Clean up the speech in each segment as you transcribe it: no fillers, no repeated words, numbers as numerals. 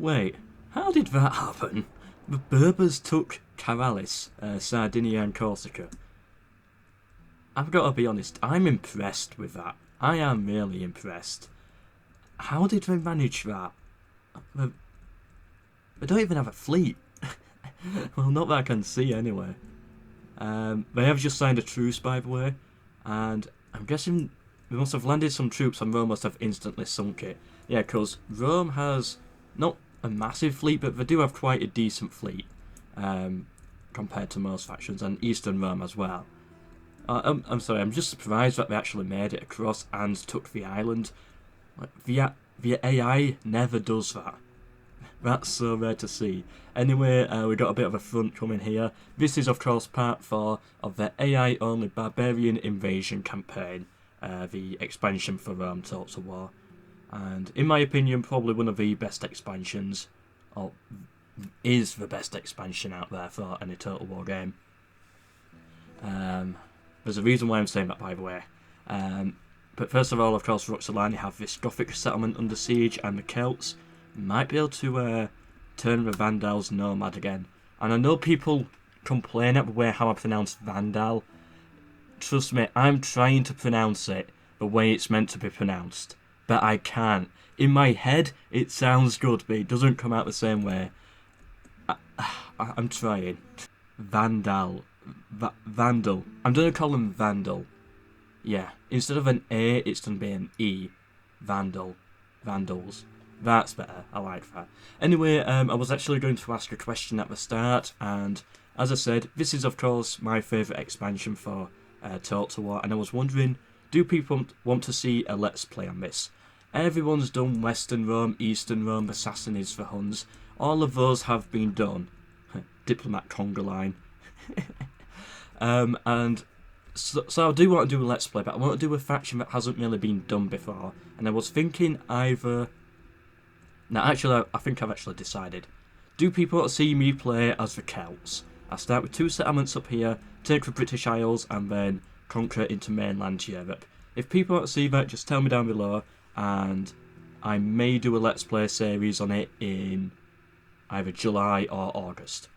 Wait, how did that happen? The Berbers took Caralis, Sardinia and Corsica. I've got to be honest, I'm impressed with that. I am really impressed. How did they manage that? They don't even have a fleet. Well, not that I can see anyway. They have just signed a truce, by the way, and I'm guessing they must have landed some troops and Rome must have instantly sunk it. Yeah, because Rome has not a massive fleet, but they do have quite a decent fleet compared to most factions, and Eastern Rome as well. I'm sorry, I'm just surprised that they actually made it across and took the island. Like, the AI never does that. That's so rare to see. Anyway, we got a bit of a front coming here. This is of course part 4 of the AI-only Barbarian Invasion campaign, the expansion for Rome Total War. And in my opinion, probably one of the best expansions, or is the best expansion out there for any Total War game. There's a reason why I'm saying that, by the way. But first of all, of course, Roxolani have this Gothic settlement under siege, and the Celts might be able to turn the Vandals nomad again. And I know people complain at the way how I pronounce Vandal. Trust me, I'm trying to pronounce it the way it's meant to be pronounced, but I can't. In my head, it sounds good, but it doesn't come out the same way. I'm trying. Vandal. Vandal. I'm going to call them Vandal. Yeah, instead of an A, it's going to be an E. Vandal. Vandals. That's better. I like that. Anyway, I was actually going to ask a question at the start, and as I said, this is of course my favourite expansion for Total War, and I was wondering, do people want to see a Let's Play on this? Everyone's done Western Rome, Eastern Rome, the Sassanids for Huns. All of those have been done. Diplomat conga line. And so I do want to do a Let's Play, but I want to do a faction that hasn't really been done before. And I was thinking either... Now, actually, I think I've actually decided. Do people want to see me play as the Celts? I start with 2 settlements up here, take the British Isles, and then conquer into mainland Europe. If people want to see that, just tell me down below, and I may do a Let's Play series on it in either July or August.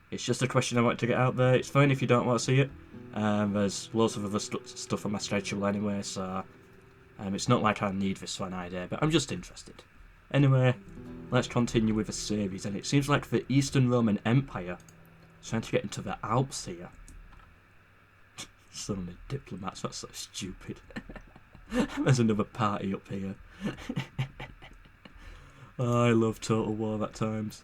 It's just a question I want to get out there. It's fine if you don't want to see it. There's loads of other stuff on my schedule anyway, so it's not like I need this one idea, but I'm just interested. Anyway, let's continue with the series, and it seems like the Eastern Roman Empire is trying to get into the Alps here. So many diplomats, that's so stupid. There's another party up here. Oh, I love Total War at times.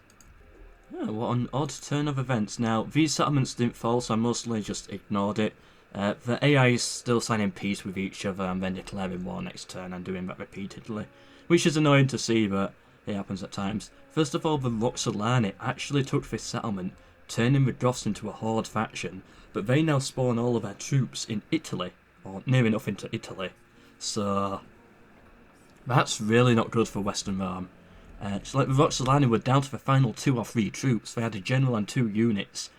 Oh, what an odd turn of events. Now, these settlements didn't fall, so I mostly just ignored it. The AI is still signing peace with each other and then declaring war next turn and doing that repeatedly, which is annoying to see, but it happens at times. First of all, the Roxolani actually took this settlement, turning the Goths into a horde faction, but they now spawn all of their troops in Italy, or near enough into Italy. So that's really not good for Western Rome. It's like the Roxolani were down to the final 2 or 3 troops. They had a general and 2 units.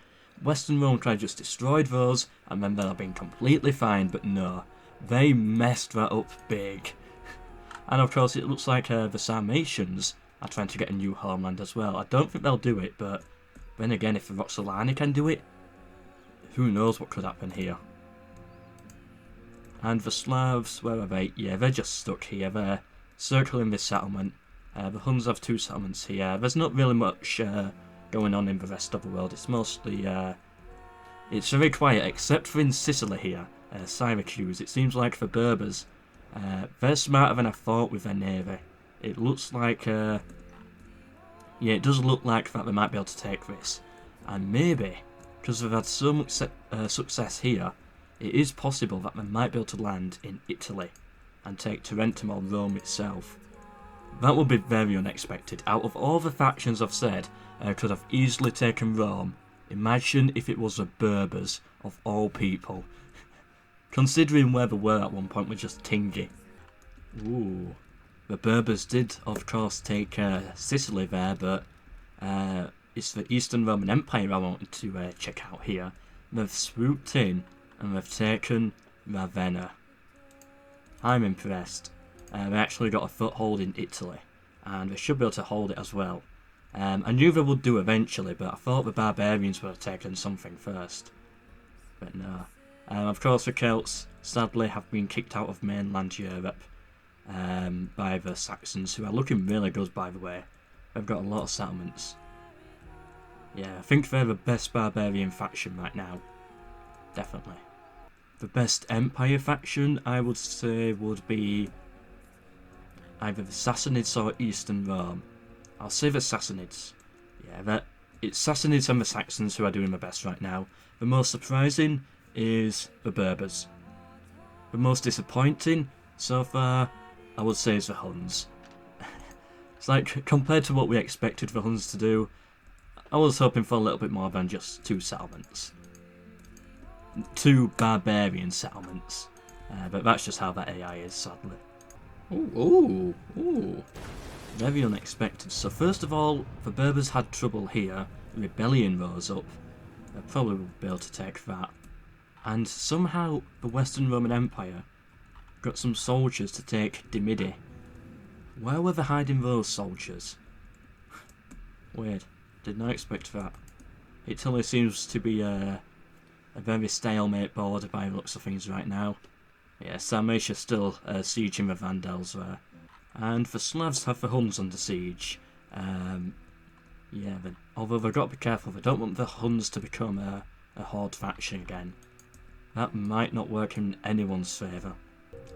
Western Rome tried just destroyed those, and then they'll have been completely fine, but no. They messed that up big. And of course it looks like the Sarmatians are trying to get a new homeland as well. I don't think they'll do it, but then again, if the Roxolani can do it, who knows what could happen here. And the Slavs, where are they? Yeah, they're just stuck here. They're circling this settlement. The Huns have 2 settlements here. There's not really much going on in the rest of the world. It's mostly... it's very quiet, except for in Sicily here, Syracuse. It seems like the Berbers, they're smarter than I thought with their navy. It looks like... yeah, it does look like that they might be able to take this. And maybe, because they've had so much success here, it is possible that they might be able to land in Italy and take Tarentum or Rome itself. That would be very unexpected. Out of all the factions I've said could have easily taken Rome, imagine if it was the Berbers, of all people. Considering where they were at one point with just Tingy. Ooh. The Berbers did, of course, take Sicily there, but it's the Eastern Roman Empire I wanted to check out here. They've swooped in and they've taken Ravenna. I'm impressed. They actually got a foothold in Italy, and they should be able to hold it as well. I knew they would do eventually, but I thought the Barbarians would have taken something first. But no. Of course, the Celts, sadly, have been kicked out of mainland Europe by the Saxons, who are looking really good, by the way. They've got a lot of settlements. Yeah, I think they're the best Barbarian faction right now. Definitely. The best Empire faction, I would say, would be either the Sassanids or Eastern Rome. I'll say the Sassanids. Yeah, it's Sassanids and the Saxons who are doing the best right now. The most surprising is the Berbers. The most disappointing so far, I would say, is the Huns. It's like, compared to what we expected the Huns to do, I was hoping for a little bit more than just 2 settlements. 2 barbarian settlements. But that's just how that AI is, sadly. Ooh. Very unexpected. So first of all, the Berbers had trouble here. Rebellion rose up. They probably would be able to take that. And somehow the Western Roman Empire got some soldiers to take Dimidi. Where were they hiding those soldiers? Weird. Did not expect that. It totally seems to be a very stalemate border by the looks of things right now. Yeah, Sarmatia still sieging the Vandals there. And the Slavs have the Huns under siege. Yeah, although they've got to be careful, they don't want the Huns to become a Horde faction again. That might not work in anyone's favour.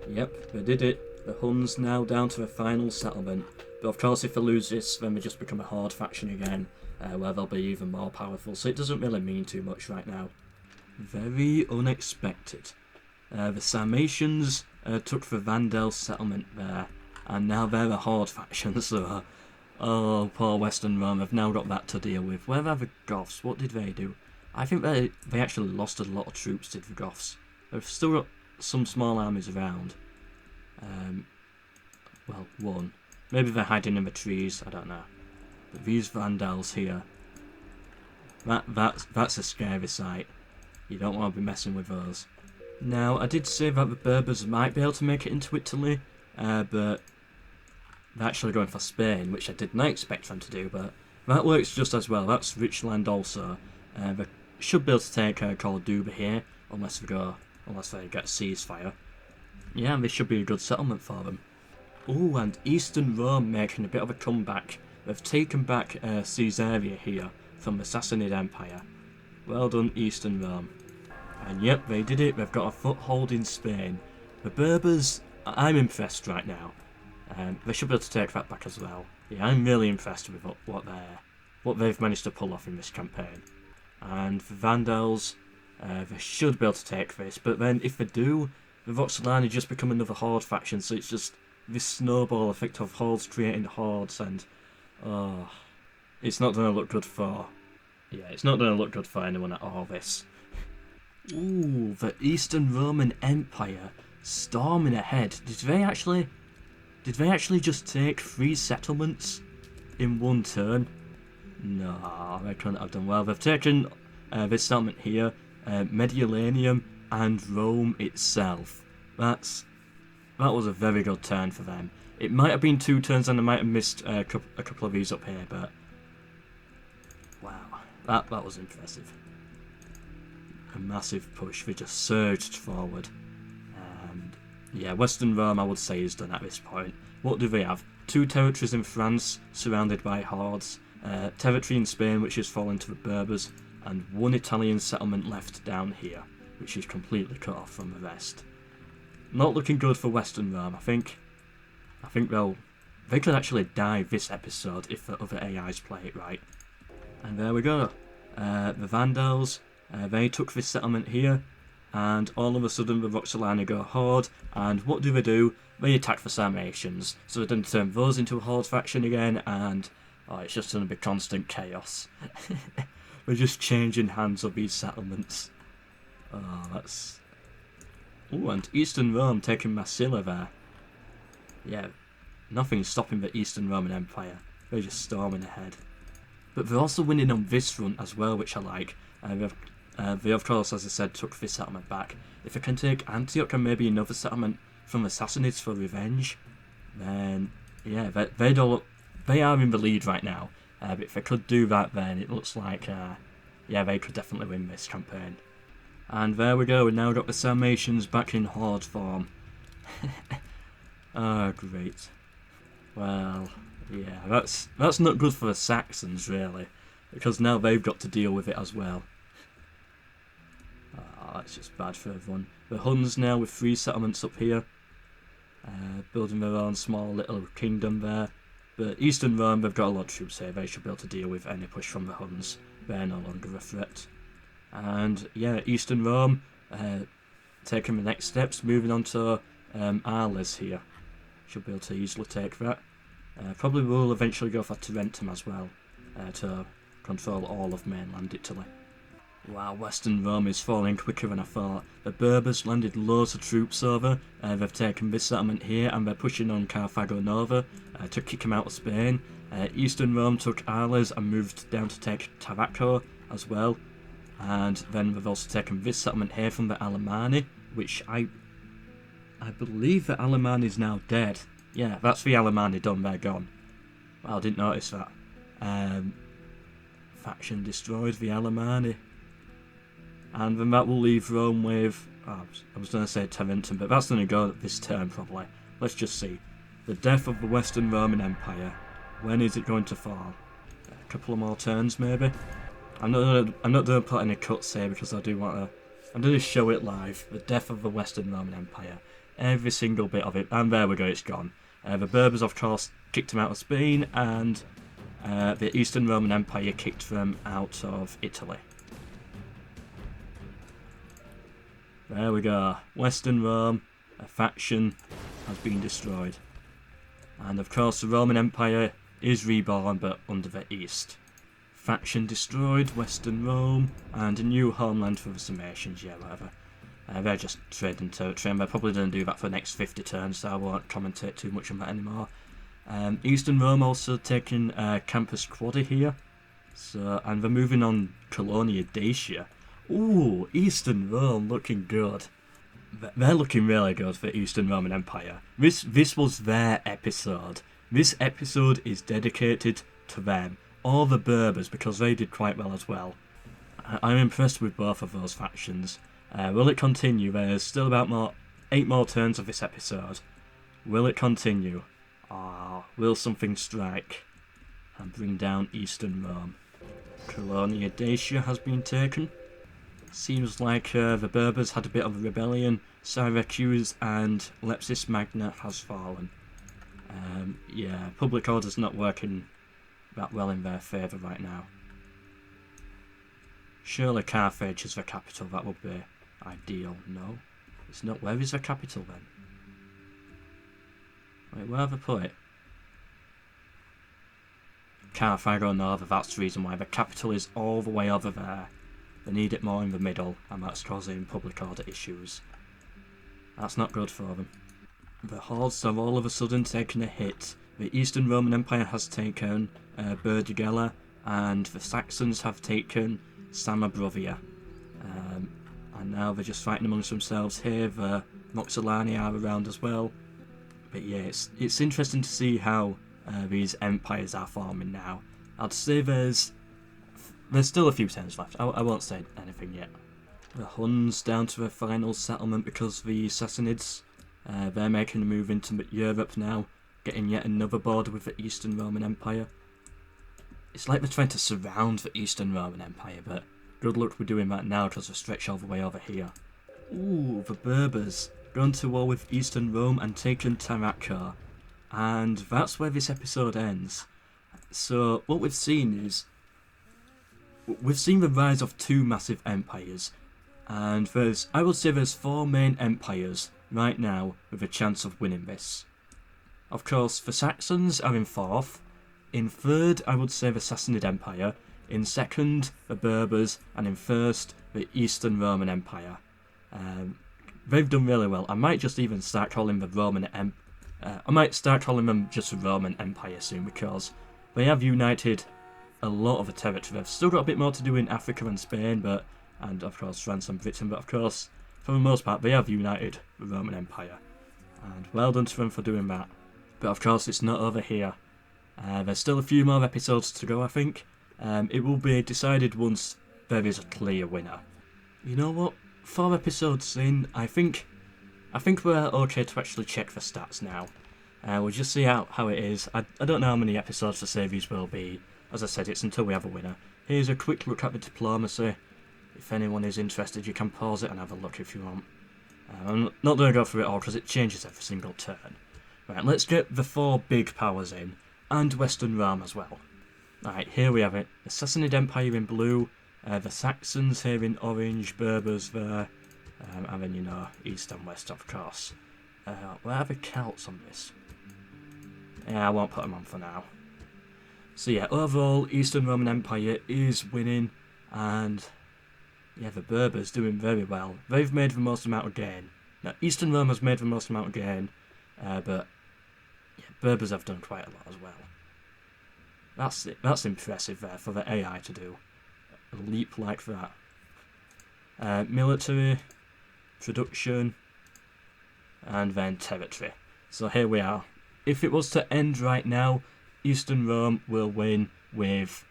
Yep, they did it. The Huns now down to the final settlement. But of course if they lose this, then they just become a Horde faction again, where they'll be even more powerful, so it doesn't really mean too much right now. Very unexpected. The Sarmatians took the Vandal settlement there, and now they're a Horde faction, so... Oh, poor Western Rome, have now got that to deal with. Where are the Goths? What did they do? I think they actually lost a lot of troops, did the Goths. They've still got some small armies around. Well, one. Maybe they're hiding in the trees, I don't know. But these Vandals here, that's a scary sight. You don't want to be messing with those. Now, I did say that the Berbers might be able to make it into Italy, but they're actually going for Spain, which I did not expect them to do, but that works just as well. That's rich land also. They should be able to take Corduba here, unless they get ceasefire. Yeah, this should be a good settlement for them. Oh, and Eastern Rome making a bit of a comeback. They've taken back Caesarea here from the Sassanid Empire. Well done, Eastern Rome. And yep, they did it. They've got a foothold in Spain. The Berbers, I'm impressed right now. They should be able to take that back as well. Yeah, I'm really impressed with what they've managed to pull off in this campaign. And the Vandals, they should be able to take this, but then if they do, the Voxelani just become another Horde faction, so it's just this snowball effect of Hordes creating Hordes, and it's not going to look good for... Yeah, it's not going to look good for anyone at all, this. Ooh, the Eastern Roman Empire storming ahead. Did they actually just take 3 settlements in one turn? No, they couldn't have done well. They've taken this settlement here, Mediolanum, and Rome itself. That was a very good turn for them. It might have been 2 turns and I might have missed a couple of these up here, but... Wow, that was impressive. A massive push. They just surged forward. And yeah, Western Rome I would say is done at this point. What do they have? 2 territories in France surrounded by Hordes, territory in Spain which is fallen to the Berbers, and 1 Italian settlement left down here, which is completely cut off from the rest. Not looking good for Western Rome. I think they could actually die this episode if the other AIs play it right. And there we go. The Vandals, they took this settlement here, and all of a sudden the Voxelani go Horde, and what do? They attack the Sarmatians, so they then turn those into a Horde faction again, and it's just going to be constant chaos. We're just changing hands of these settlements. That's... Ooh, and Eastern Rome taking Massila there. Yeah, nothing's stopping the Eastern Roman Empire. They're just storming ahead. But they're also winning on this front as well, which I like. They of course, as I said, took this settlement back. If they can take Antioch and maybe another settlement from the Sassanids for revenge, then yeah, they are in the lead right now. But if they could do that, then it looks like, yeah, they could definitely win this campaign. And there we go, we now got the Sarmatians back in Horde form. Ah, great. Well, yeah, that's not good for the Saxons, really, because now they've got to deal with it as well. That's just bad for everyone. The Huns now with 3 settlements up here, building their own small little kingdom there. But Eastern Rome, they've got a lot of troops here, they should be able to deal with any push from the Huns. They're no longer a threat. And yeah, Eastern Rome, taking the next steps, moving on to Arles here. Should be able to easily take that. Probably will eventually go for Tarentum as well, to control all of mainland Italy. Wow, Western Rome is falling quicker than I thought. The Berbers landed loads of troops over, they've taken this settlement here and they're pushing on Carthago Nova to kick them out of Spain. Eastern Rome took Arles and moved down to take Tarraco as well. And then they've also taken this settlement here from the Alemanni, which I believe the Alemanni is now dead. Yeah, that's the Alemanni done, they're gone. Well, I didn't notice that. Faction destroyed the Alemanni. And then that will leave Rome with, I was going to say Tarentum, but that's going to go this turn probably. Let's just see. The death of the Western Roman Empire. When is it going to fall? A couple of more turns maybe? I'm not going to put any cuts here because I do want to, I'm going to show it live. The death of the Western Roman Empire. Every single bit of it, and there we go, it's gone. The Berbers of course kicked them out of Spain, and the Eastern Roman Empire kicked them out of Italy. There we go, Western Rome, a faction, has been destroyed. And of course the Roman Empire is reborn, but under the East. Faction destroyed, Western Rome, and a new homeland for the Sarmatians, yeah, whatever. They're just trading territory, and they're probably going to do that for the next 50 turns, so I won't commentate too much on that anymore. Eastern Rome also taking Campus Quadri here, so, and they're moving on Colonia Dacia. Ooh, Eastern Rome looking good. They're looking really good for Eastern Roman Empire. This was their episode. This episode is dedicated to them. All the Berbers, because they did quite well as well. I'm impressed with both of those factions. Will it continue? There's still about 8 more turns of this episode. Will it continue? Will something strike and bring down Eastern Rome? Colonia Dacia has been taken. Seems like the Berbers had a bit of a rebellion. Syracuse and Lepsis Magna has fallen. Yeah, public order's not working that well in their favour right now. Surely Carthage is the capital, that would be ideal. No, it's not. Where is the capital then? Wait, where have I put it? Carthago Nova, that's the reason why. The capital is all the way over there. They need it more in the middle, and that's causing public order issues. That's not good for them. The Hordes have all of a sudden taken a hit. The Eastern Roman Empire has taken Burdigella, and the Saxons have taken Samobrovia. And now they're just fighting amongst themselves here. The Moxilani are around as well. But yeah, it's interesting to see how these empires are forming now. I'd say there's still a few turns left. I won't say anything yet. The Huns down to their final settlement because the Sassanids, they're making a move into Europe now, getting yet another border with the Eastern Roman Empire. It's like they're trying to surround the Eastern Roman Empire, but good luck with doing that now because they're stretched all the way over here. Ooh, the Berbers gone to war with Eastern Rome and taken Tarraco. And that's where this episode ends. So what we've seen is, we've seen the rise of 2 massive empires, and I would say there's 4 main empires right now with a chance of winning this. Of course, the Saxons are in 4th. In 3rd, I would say the Sassanid Empire. In 2nd, the Berbers, and in 1st, the Eastern Roman Empire. They've done really well. I might just even start calling the I might start calling them just the Roman Empire soon, because they have united a lot of the territory. They've still got a bit more to do in Africa and Spain, and of course France and Britain, but of course, for the most part, they have united the Roman Empire. And well done to them for doing that. But of course, it's not over here. There's still a few more episodes to go, I think. It will be decided once there is a clear winner. You know what? 4 episodes in, I think we're okay to actually check the stats now. We'll just see how it is. I don't know how many episodes the series will be. As I said, it's until we have a winner. Here's a quick look at the diplomacy. If anyone is interested, you can pause it and have a look if you want. I'm not going to go through it all because it changes every single turn. Right, let's get the 4 big powers in, and Western Rome as well. Alright, here we have it. The Sassanid Empire in blue, the Saxons here in orange, Berbers there, and then, you know, east and west, of course. Where are the Celts on this? Yeah, I won't put them on for now. So yeah, overall, Eastern Roman Empire is winning, and yeah, the Berbers doing very well. They've made the most amount of gain. Now, Eastern Rome has made the most amount of gain, but yeah, Berbers have done quite a lot as well. That's impressive there for the AI to do. A leap like that. Military, production, and then territory. So here we are. If it was to end right now, Eastern Rome will win with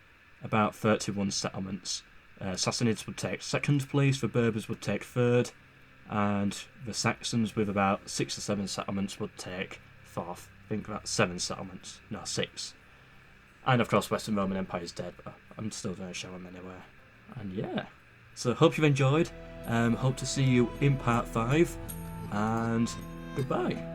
about 31 settlements. Sassanids would take 2nd place, the Berbers would take 3rd, and the Saxons with about 6 or 7 settlements would take 4th. I think that's 7 settlements, no 6. And of course Western Roman Empire is dead, but I'm still going to show them anyway. And yeah, so hope you've enjoyed, hope to see you in part 5, and goodbye.